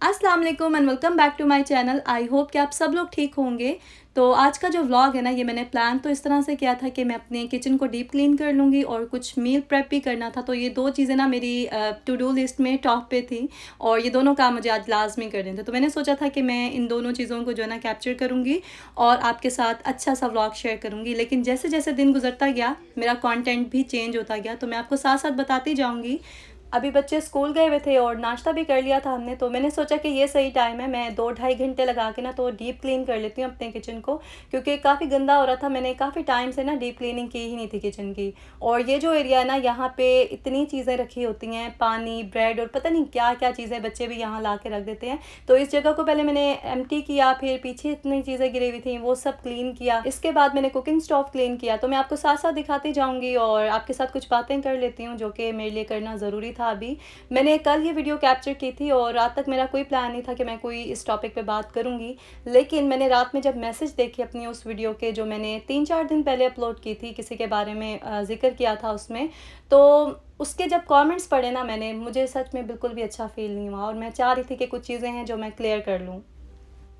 अस्सलाम वालेकुम and welcome back to my channel. I hope कि आप सब लोग ठीक होंगे। तो आज का जो व्लॉग है ना, ये मैंने प्लान तो इस तरह से किया था कि मैं अपने किचन को डीप क्लीन कर लूँगी और कुछ मील प्रेप भी करना था। तो ये दो चीज़ें ना मेरी टू डू लिस्ट में टॉप पे थी और ये दोनों काम मुझे आज लाजमी करने थे। तो मैंने सोचा था कि मैं इन दोनों चीज़ों को जो है ना कैप्चर करूँगी और आपके साथ अच्छा सा व्लॉग शेयर करूँगी। लेकिन जैसे जैसे दिन गुजरता गया मेरा कॉन्टेंट भी चेंज होता गया, तो मैं आपको साथ साथ बताती जाऊँगी। अभी बच्चे स्कूल गए हुए थे और नाश्ता भी कर लिया था हमने, तो मैंने सोचा कि ये सही टाइम है, मैं 2-2.5 घंटे लगा के ना तो डीप क्लीन कर लेती हूँ अपने किचन को, क्योंकि काफ़ी गंदा हो रहा था। मैंने काफ़ी टाइम से ना डीप क्लीनिंग की ही नहीं थी किचन की। और ये जो एरिया है ना, यहाँ पे इतनी चीज़ें रखी होती हैं, पानी, ब्रेड और पता नहीं क्या क्या चीज़ें बच्चे भी यहाँ ला के रख देते हैं। तो इस जगह को पहले मैंने एम्प्टी किया, फिर पीछे इतनी चीज़ें गिरी हुई थी वो सब क्लीन किया। इसके बाद मैंने कुकिंग स्टोव क्लीन किया। तो मैं आपको साथ साथ दिखाती जाऊँगी और आपके साथ कुछ बातें कर लेती हूँ जो कि मेरे लिए करना ज़रूरी था। अभी मैंने कल ये वीडियो कैप्चर की थी और रात तक मेरा कोई प्लान नहीं था कि मैं कोई इस टॉपिक पे बात करूंगी, लेकिन मैंने रात में जब मैसेज देखे अपनी उस वीडियो के, जो मैंने 3-4 दिन पहले अपलोड की थी, किसी के बारे में जिक्र किया था उसमें, तो उसके जब कमेंट्स पढ़े ना मैंने, मुझे सच में बिल्कुल भी अच्छा फील नहीं हुआ और मैं चाह रही थी कि कुछ चीज़ें हैं जो मैं क्लियर कर लूँ।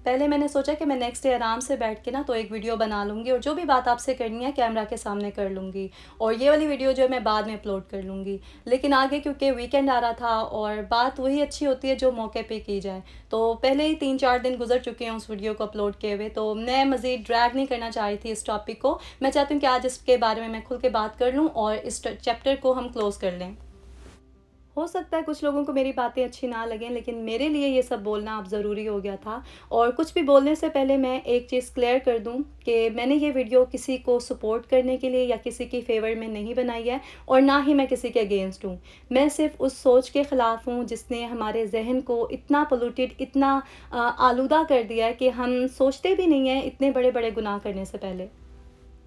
पहले मैंने सोचा कि मैं नेक्स्ट डे आराम से बैठ के ना तो एक वीडियो बना लूँगी और जो भी बात आपसे करनी है कैमरा के सामने कर लूँगी, और ये वाली वीडियो जो है मैं बाद में अपलोड कर लूँगी। लेकिन आगे क्योंकि वीकेंड आ रहा था और बात वही अच्छी होती है जो मौके पे की जाए, तो पहले ही 3-4 दिन गुजर चुके हैं उस वीडियो को अपलोड किए हुए, तो मैं मज़ीद ड्रैग नहीं करना चाह रही थी इस टॉपिक को। मैं चाहती हूँ कि आज इसके बारे में मैं खुल के बात कर लूँ और इस चैप्टर को हम क्लोज़ कर लें। हो सकता है कुछ लोगों को मेरी बातें अच्छी ना लगें, लेकिन मेरे लिए ये सब बोलना अब ज़रूरी हो गया था। और कुछ भी बोलने से पहले मैं एक चीज़ क्लियर कर दूं कि मैंने ये वीडियो किसी को सपोर्ट करने के लिए या किसी की फेवर में नहीं बनाई है और ना ही मैं किसी के अगेंस्ट हूँ। मैं सिर्फ उस सोच के ख़िलाफ़ हूँ जिसने हमारे जहन को इतना पोल्यूटेड, इतना आलूदा कर दिया है कि हम सोचते भी नहीं हैं इतने बड़े बड़े गुनाह करने से पहले।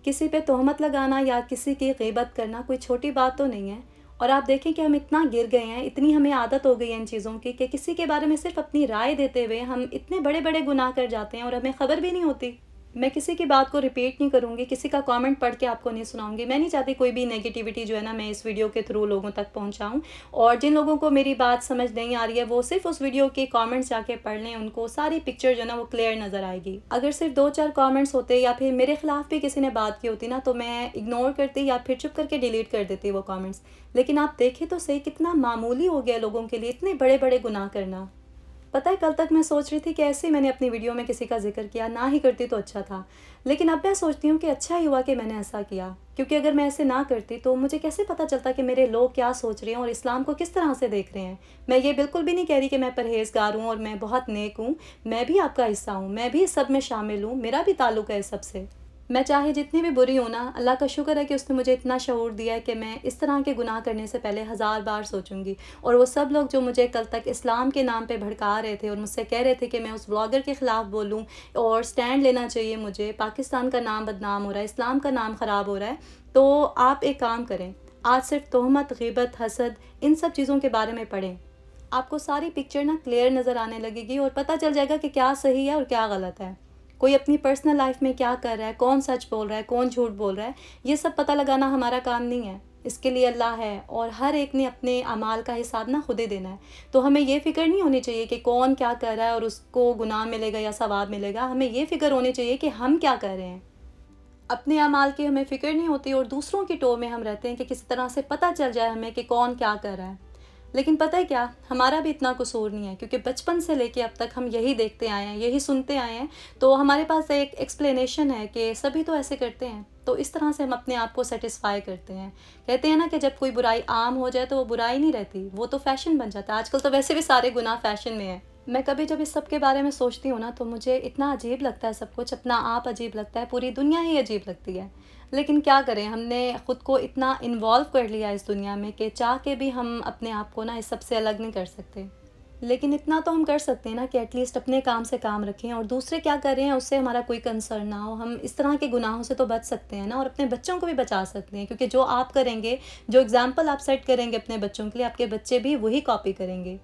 किसी पे तोहमत लगाना या किसी की ग़ीबत करना कोई छोटी बात तो नहीं है। और आप देखें कि हम इतना गिर गए हैं, इतनी हमें आदत हो गई है इन चीज़ों की कि किसी के बारे में सिर्फ अपनी राय देते हुए हम इतने बड़े बड़े गुनाह कर जाते हैं और हमें ख़बर भी नहीं होती। मैं किसी की बात को रिपीट नहीं करूँगी, किसी का कमेंट पढ़ के आपको नहीं सुनाऊँगी। मैं नहीं चाहती कोई भी नेगेटिविटी जो है ना मैं इस वीडियो के थ्रू लोगों तक पहुँचाऊँ। और जिन लोगों को मेरी बात समझ नहीं आ रही है वो सिर्फ उस वीडियो के कमेंट्स जाके पढ़ लें, उनको सारी पिक्चर जो है ना वो क्लियर नज़र आएगी। अगर सिर्फ 2-4 कमेंट्स होते या फिर मेरे खिलाफ भी किसी ने बात की होती ना, तो मैं इग्नोर करती या फिर चुप करके डिलीट कर देती वो कमेंट्स। लेकिन आप देखें तो सही, कितना मामूली हो गया लोगों के लिए इतने बड़े बड़े गुनाह करना। पता है, कल तक मैं सोच रही थी कि ऐसे ही मैंने अपनी वीडियो में किसी का जिक्र किया, ना ही करती तो अच्छा था। लेकिन अब मैं सोचती हूँ कि अच्छा ही हुआ कि मैंने ऐसा किया, क्योंकि अगर मैं ऐसे ना करती तो मुझे कैसे पता चलता कि मेरे लोग क्या सोच रहे हैं और इस्लाम को किस तरह से देख रहे हैं। मैं ये बिल्कुल भी नहीं कह रही कि मैं परहेज़गार हूँ और मैं बहुत नेक हूँ। मैं भी आपका हिस्सा हूँ, मैं भी इस सब में शामिल हूँ, मेरा भी ताल्लुक़ है इस सब से। मैं चाहे जितनी भी बुरी हूँ ना, अल्लाह का शुक्र है कि उसने मुझे इतना शऊर दिया है कि मैं इस तरह के गुनाह करने से पहले 1000 बार सोचूंगी। और वो सब लोग जो मुझे कल तक इस्लाम के नाम पे भड़का रहे थे और मुझसे कह रहे थे कि मैं उस ब्लॉगर के ख़िलाफ़ बोलूँ और स्टैंड लेना चाहिए मुझे, पाकिस्तान का नाम बदनाम हो रहा है, इस्लाम का नाम ख़राब हो रहा है, तो आप एक काम करें, आज सिर्फ तोहमत, ग़ीबत, हसद, इन सब चीज़ों के बारे में पढ़ें। आपको सारी पिक्चर ना क्लियर नज़र आने लगेगी और पता चल जाएगा कि क्या सही है और क्या गलत है। कोई अपनी पर्सनल लाइफ में क्या कर रहा है, कौन सच बोल रहा है, कौन झूठ बोल रहा है, ये सब पता लगाना हमारा काम नहीं है। इसके लिए अल्लाह है और हर एक ने अपने अमाल का हिसाब ना खुद ही देना है। तो हमें ये फ़िक्र नहीं होनी चाहिए कि कौन क्या कर रहा है और उसको गुनाह मिलेगा या सवाब मिलेगा। हमें ये फ़िक्र होनी चाहिए कि हम क्या कर रहे हैं। अपने अमाल की हमें फ़िक्र नहीं होती और दूसरों की टोह में हम रहते हैं कि किसी तरह से पता चल जाए हमें कि कौन क्या कर रहा है। लेकिन पता है क्या, हमारा भी इतना कसूर नहीं है, क्योंकि बचपन से लेके अब तक हम यही देखते आए हैं, यही सुनते आए हैं। तो हमारे पास एक एक्सप्लेनेशन है कि सभी तो ऐसे करते हैं, तो इस तरह से हम अपने आप को सेटिस्फाई करते हैं। कहते हैं ना कि जब कोई बुराई आम हो जाए तो वो बुराई नहीं रहती, वो तो फ़ैशन बन जाता है। आजकल तो वैसे भी सारे गुनाह फ़ैशन में है। मैं कभी जब इस सब के बारे में सोचती हूँ ना, तो मुझे इतना अजीब लगता है सब कुछ, अपना आप अजीब लगता है, पूरी दुनिया ही अजीब लगती है। लेकिन क्या करें, हमने ख़ुद को इतना इन्वॉल्व कर लिया इस दुनिया में कि चाह के भी हम अपने आप को ना इस सब से अलग नहीं कर सकते। लेकिन इतना तो हम कर सकते हैं ना कि एटलीस्ट अपने काम से काम रखें और दूसरे क्या कर रहे हैं उससे हमारा कोई कंसर्न ना हो। हम इस तरह के गुनाहों से तो बच सकते हैं ना, और अपने बच्चों को भी बचा सकते हैं, क्योंकि जो आप करेंगे, जो एग्ज़ाम्पल आप सेट करेंगे अपने बच्चों के लिए, आपके बच्चे भी वही कॉपी करेंगे।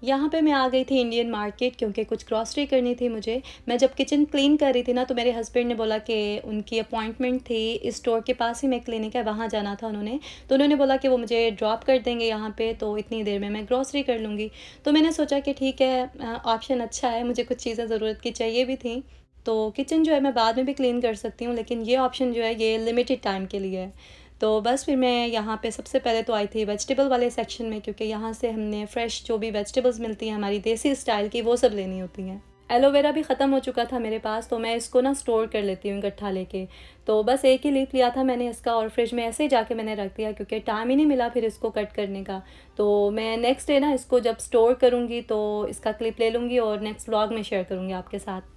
यहाँ पे मैं आ गई थी इंडियन मार्केट क्योंकि कुछ ग्रॉसरी करनी थी मुझे। मैं जब किचन क्लीन कर रही थी ना, तो मेरे हस्बैंड ने बोला कि उनकी अपॉइंटमेंट थी, इस स्टोर के पास ही में क्लिनिक है, वहाँ जाना था उन्होंने। तो उन्होंने बोला कि वो मुझे ड्रॉप कर देंगे यहाँ पे, तो इतनी देर में मैं ग्रॉसरी कर लूँगी। तो मैंने सोचा कि ठीक है, ऑप्शन अच्छा है, मुझे कुछ चीज़ें ज़रूरत की चाहिए भी थी। तो किचन जो है मैं बाद में भी क्लीन कर सकती हूँ, लेकिन ये ऑप्शन जो है ये लिमिटेड टाइम के लिए है। तो बस फिर मैं यहाँ पे सबसे पहले तो आई थी वेजिटेबल वाले सेक्शन में, क्योंकि यहाँ से हमने फ़्रेश जो भी वेजिटेबल्स मिलती हैं हमारी देसी स्टाइल की, वो सब लेनी होती हैं। एलोवेरा भी ख़त्म हो चुका था मेरे पास, तो मैं इसको ना स्टोर कर लेती हूँ इकट्ठा लेके। तो बस एक ही लीफ लिया था मैंने इसका, और फ्रिज में ऐसे ही जाके मैंने रख दिया क्योंकि टाइम ही नहीं मिला फिर इसको कट करने का। तो मैं नेक्स्ट डे ना इसको जब स्टोर करूँगी तो इसका क्लिप ले लूँगी और नेक्स्ट व्लॉग में शेयर करूँगी आपके साथ।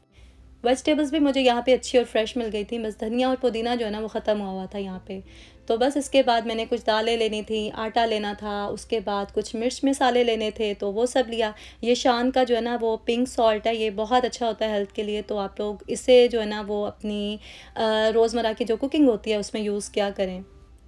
वेजिटेबल्स भी मुझे यहाँ पे अच्छी और फ्रेश मिल गई थी, बस धनिया और पुदीना जो है ना वो ख़त्म हुआ था यहाँ पे। तो बस इसके बाद मैंने कुछ दालें लेनी थी, आटा लेना था, उसके बाद कुछ मिर्च मसाले लेने थे, तो वो सब लिया। ये शान का जो है ना वो पिंक सॉल्ट है, ये बहुत अच्छा होता है हेल्थ के लिए, तो आप लोग इसे जो है ना वो अपनी रोज़मर्रा की जो कुकिंग होती है उसमें यूज़ किया करें।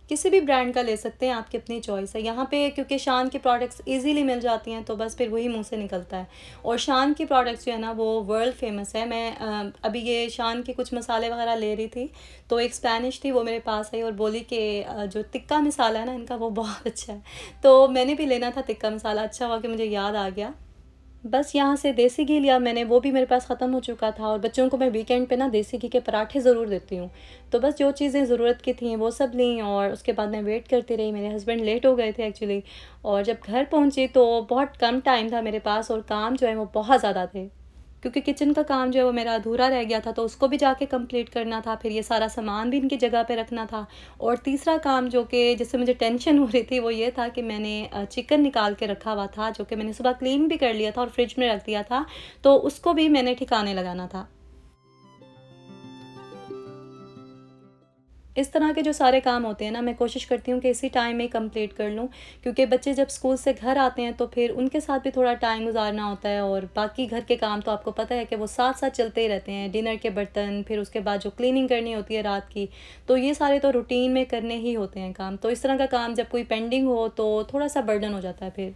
किसी भी ब्रांड का ले सकते हैं, आपकी अपनी चॉइस है। यहाँ पे क्योंकि शान की प्रोडक्ट्स इजीली मिल जाती हैं, तो बस फिर वही मुंह से निकलता है। और शान की प्रोडक्ट्स जो है ना वो वर्ल्ड फेमस है। मैं अभी ये शान के कुछ मसाले वगैरह ले रही थी, तो एक स्पेनिश थी, वो मेरे पास आई और बोली कि जो तिक्का मसाला है ना इनका वो बहुत अच्छा है। तो मैंने भी लेना था तिक्का मसाला, अच्छा हुआ कि मुझे याद आ गया। बस यहाँ से देसी घी लिया मैंने, वो भी मेरे पास ख़त्म हो चुका था, और बच्चों को मैं वीकेंड पे ना देसी घी के पराठे ज़रूर देती हूँ। तो बस जो चीज़ें ज़रूरत की थी वो सब लीं, और उसके बाद मैं वेट करती रही। मेरे हस्बैंड लेट हो गए थे एक्चुअली, और जब घर पहुँची तो बहुत कम टाइम था मेरे पास, और काम जो है वो बहुत ज़्यादा थे। क्योंकि किचन का काम जो है वो मेरा अधूरा रह गया था, तो उसको भी जाके कंप्लीट करना था, फिर ये सारा सामान भी इनकी जगह पे रखना था। और तीसरा काम जो कि जिससे मुझे टेंशन हो रही थी वो ये था कि मैंने चिकन निकाल के रखा हुआ था, जो कि मैंने सुबह क्लीन भी कर लिया था और फ्रिज में रख दिया था, तो उसको भी मैंने ठिकाने लगाना था। इस तरह के जो सारे काम होते हैं ना, मैं कोशिश करती हूँ कि इसी टाइम में कंप्लीट कर लूँ, क्योंकि बच्चे जब स्कूल से घर आते हैं तो फिर उनके साथ भी थोड़ा टाइम गुजारना होता है, और बाकी घर के काम तो आपको पता है कि वो साथ साथ चलते ही रहते हैं। डिनर के बर्तन, फिर उसके बाद जो क्लीनिंग करनी होती है रात की, तो ये सारे तो रूटीन में करने ही होते हैं काम। तो इस तरह का काम जब कोई पेंडिंग हो तो थोड़ा सा बर्डन हो जाता है फिर।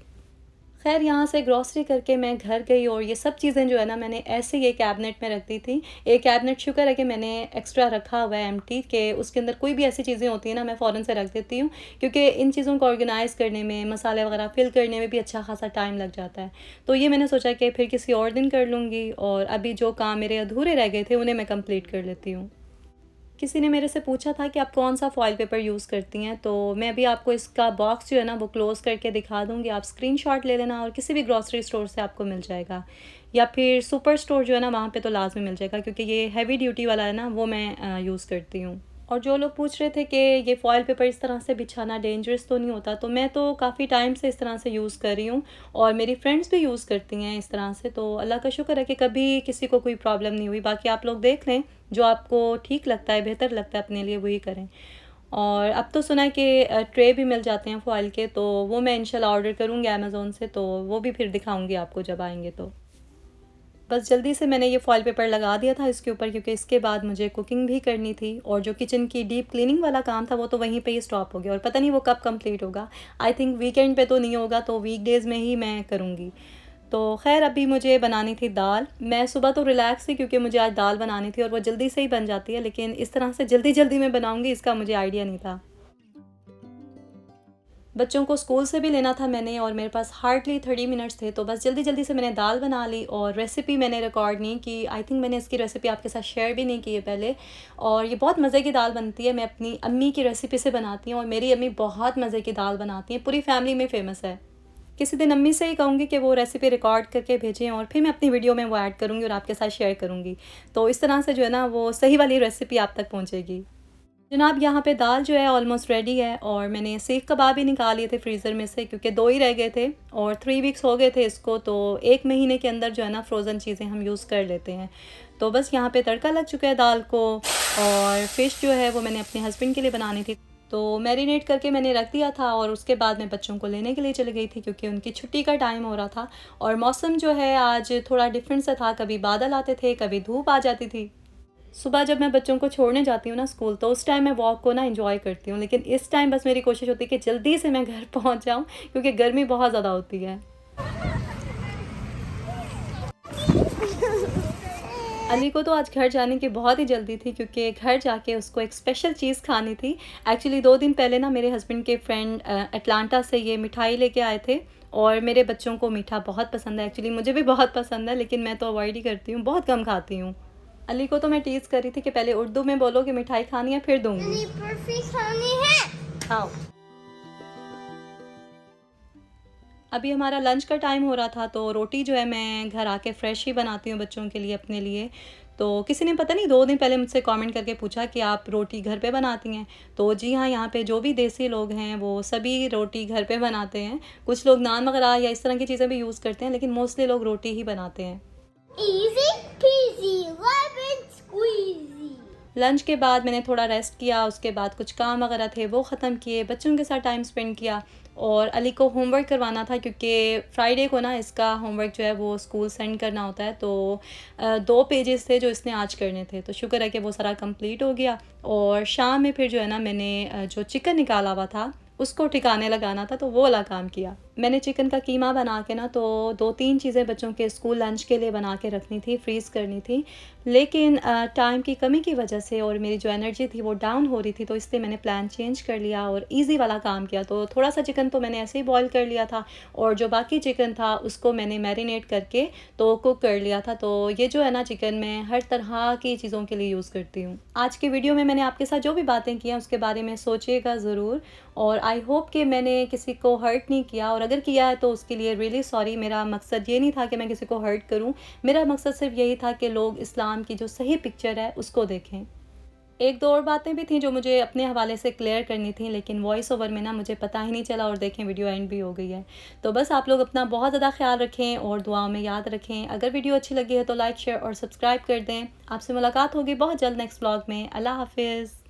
खैर यहाँ से ग्रॉसरी करके मैं घर गई, और ये सब चीज़ें जो है ना मैंने ऐसे ही एक कैबिनेट में रख दी थी। एक कैबिनेट शुक्र है कि मैंने एक्स्ट्रा रखा हुआ है एम्प्टी, के उसके अंदर कोई भी ऐसी चीज़ें होती हैं ना मैं फ़ौरन से रख देती हूँ, क्योंकि इन चीज़ों को ऑर्गेनाइज़ करने में, मसाले वगैरह फ़िल करने में भी अच्छा खासा टाइम लग जाता है। तो ये मैंने सोचा कि फिर किसी और दिन कर लूँगी, और अभी जो काम मेरे अधूरे रह गए थे उन्हें मैं कंप्लीट कर लेती हूँ। किसी ने मेरे से पूछा था कि आप कौन सा फॉइल पेपर यूज़ करती हैं, तो मैं अभी आपको इसका बॉक्स जो है ना वो क्लोज़ करके दिखा दूँगी। आप स्क्रीनशॉट ले लेना, और किसी भी ग्रॉसरी स्टोर से आपको मिल जाएगा, या फिर सुपर स्टोर जो है ना वहाँ पे तो लाज़मी मिल जाएगा, क्योंकि ये हैवी ड्यूटी वाला है ना, वो मैं यूज़ करती हूँ। और जो लोग पूछ रहे थे कि ये फ़ॉइल पेपर इस तरह से बिछाना डेंजरस तो नहीं होता, तो मैं तो काफ़ी टाइम से इस तरह से यूज़ कर रही हूँ, और मेरी फ्रेंड्स भी यूज़ करती हैं इस तरह से, तो अल्लाह का शुक्र है कि कभी किसी को कोई प्रॉब्लम नहीं हुई। बाकी आप लोग देख लें, जो आपको ठीक लगता है, बेहतर लगता है अपने लिए, वही करें। और अब तो सुना है कि ट्रे भी मिल जाते हैं फ़ॉइल के, तो वो मैं इंशाल्लाह ऑर्डर करूँगी अमेज़ोन से, तो वो भी फिर दिखाऊँगी आपको जब आएँगे तो। बस जल्दी से मैंने ये फॉइल पेपर लगा दिया था इसके ऊपर, क्योंकि इसके बाद मुझे कुकिंग भी करनी थी, और जो किचन की डीप क्लीनिंग वाला काम था वो तो वहीं पे ही स्टॉप हो गया, और पता नहीं वो कब कंप्लीट होगा। आई थिंक वीकेंड पे तो नहीं होगा, तो वीकडेज़ में ही मैं करूँगी। तो खैर अभी मुझे बनानी थी दाल। मैं सुबह तो रिलैक्स थी क्योंकि मुझे आज दाल बनानी थी, और वो जल्दी से ही बन जाती है, लेकिन इस तरह से जल्दी जल्दी मैं बनाऊँगी इसका मुझे आइडिया नहीं था। बच्चों को स्कूल से भी लेना था मैंने, और मेरे पास हार्डली 30 मिनट्स थे, तो बस जल्दी जल्दी से मैंने दाल बना ली, और रेसिपी मैंने रिकॉर्ड नहीं की। आई थिंक मैंने इसकी रेसिपी आपके साथ शेयर भी नहीं की है पहले। और ये बहुत मज़े की दाल बनती है, मैं अपनी अम्मी की रेसिपी से बनाती हूँ, और मेरी अम्मी बहुत मज़े की दाल बनाती हैं, पूरी फैमिली में फ़ेमस है। किसी दिन अम्मी से ही कहूँगी कि वो रेसिपी रिकॉर्ड करके भेजें, और फिर मैं अपनी वीडियो में वो ऐड करूँगी और आपके साथ शेयर करूँगी। तो इस तरह से जो है ना वो सही वाली रेसिपी आप तक पहुँचेगी। जनाब यहाँ पे दाल जो है ऑलमोस्ट रेडी है, और मैंने सीख कबाब भी निकाल लिए थे फ्रीज़र में से, क्योंकि 2 ही रह गए थे, और 3 वीक्स हो गए थे इसको, तो 1 महीने के अंदर जो है ना फ्रोज़न चीज़ें हम यूज़ कर लेते हैं। तो बस यहाँ पे तड़का लग चुका है दाल को, और फ़िश जो है वो मैंने अपने हस्बैंड के लिए बनानी थी, तो मैरिनेट करके मैंने रख दिया था, और उसके बाद मैं बच्चों को लेने के लिए चली गई थी, क्योंकि उनकी छुट्टी का टाइम हो रहा था। और मौसम जो है आज थोड़ा डिफरेंट सा था, कभी बादल आते थे, कभी धूप आ जाती थी। सुबह जब मैं बच्चों को छोड़ने जाती हूँ ना स्कूल, तो उस टाइम मैं वॉक को ना एंजॉय करती हूँ, लेकिन इस टाइम बस मेरी कोशिश होती है कि जल्दी से मैं घर पहुँच जाऊँ, क्योंकि गर्मी बहुत ज़्यादा होती है। अली को तो आज घर जाने की बहुत ही जल्दी थी क्योंकि घर जाके उसको एक स्पेशल चीज़ खानी थी। एक्चुअली 2 दिन पहले ना मेरे हस्बैंड के फ्रेंड अटलांटा से ये मिठाई लेके आए थे और मेरे बच्चों को मीठा बहुत पसंद है। एक्चुअली मुझे भी बहुत पसंद है लेकिन मैं तो अवॉइड ही करती हूँ, बहुत कम खाती हूँ। अली को तो मैं टीज़ कर रही थी कि पहले उर्दू में बोलो कि मिठाई खानी है फिर दूँगी। बर्फी खानी है। हाँ। अभी हमारा लंच का टाइम हो रहा था तो रोटी जो है मैं घर आके फ्रेश ही बनाती हूँ बच्चों के लिए, अपने लिए। तो किसी ने पता नहीं 2 दिन पहले मुझसे कमेंट करके पूछा कि आप रोटी घर पे बनाती हैं? तो जी हाँ, यहाँ पे जो भी देसी लोग हैं वो सभी रोटी घर पे बनाते हैं। कुछ लोग नान वगैरह या इस तरह की चीज़ें भी यूज़ करते हैं लेकिन मोस्टली लोग रोटी ही बनाते हैं। Easy peasy, lemon squeezy. Lunch के बाद मैंने थोड़ा रेस्ट किया, उसके बाद कुछ काम वगैरह थे वो ख़त्म किए, बच्चों के साथ टाइम स्पेंड किया और अली को होमवर्क करवाना था क्योंकि फ्राइडे को ना इसका होमवर्क जो है वो स्कूल सेंड करना होता है। तो 2 पेजेस थे जो इसने आज करने थे, तो शुक्र है कि वो सारा कंप्लीट हो गया। और शाम में फिर जो है ना मैंने जो चिकन निकाला हुआ था उसको ठिकाने लगाना था, तो वो वाला काम किया। मैंने चिकन का कीमा बना के ना तो 2-3 चीज़ें बच्चों के स्कूल लंच के लिए बना के रखनी थी, फ्रीज़ करनी थी। लेकिन टाइम की कमी की वजह से और मेरी जो एनर्जी थी वो डाउन हो रही थी, तो इसलिए मैंने प्लान चेंज कर लिया और ईज़ी वाला काम किया। तो थोड़ा-सा चिकन तो मैंने ऐसे ही बॉयल कर लिया था और जो बाकी चिकन था उसको मैंने मैरिनेट करके तो कुक कर लिया था। तो ये जो है ना चिकन मैं हर तरह की चीज़ों के लिए यूज़ करती हूँ। आज की वीडियो में मैंने आपके साथ जो भी बातें की हैं उसके बारे में सोचिएगा ज़रूर और आई होप कि मैंने किसी को हर्ट नहीं किया, और अगर किया है तो उसके लिए रियली सॉरी। मेरा मकसद ये नहीं था कि मैं किसी को हर्ट करूं, मेरा मकसद सिर्फ यही था कि लोग इस्लाम की जो सही पिक्चर है उसको देखें। 1-2 और बातें भी थीं जो मुझे अपने हवाले से क्लियर करनी थी लेकिन वॉइस ओवर में ना मुझे पता ही नहीं चला और देखें वीडियो एंड भी हो गई है। तो बस आप लोग अपना बहुत ज़्यादा ख्याल रखें और दुआओं में याद रखें। अगर वीडियो अच्छी लगी है तो लाइक, शेयर और सब्सक्राइब कर दें। आपसे मुलाकात होगी बहुत जल्द नेक्स्ट व्लॉग में। अल्लाह हाफ़िज़।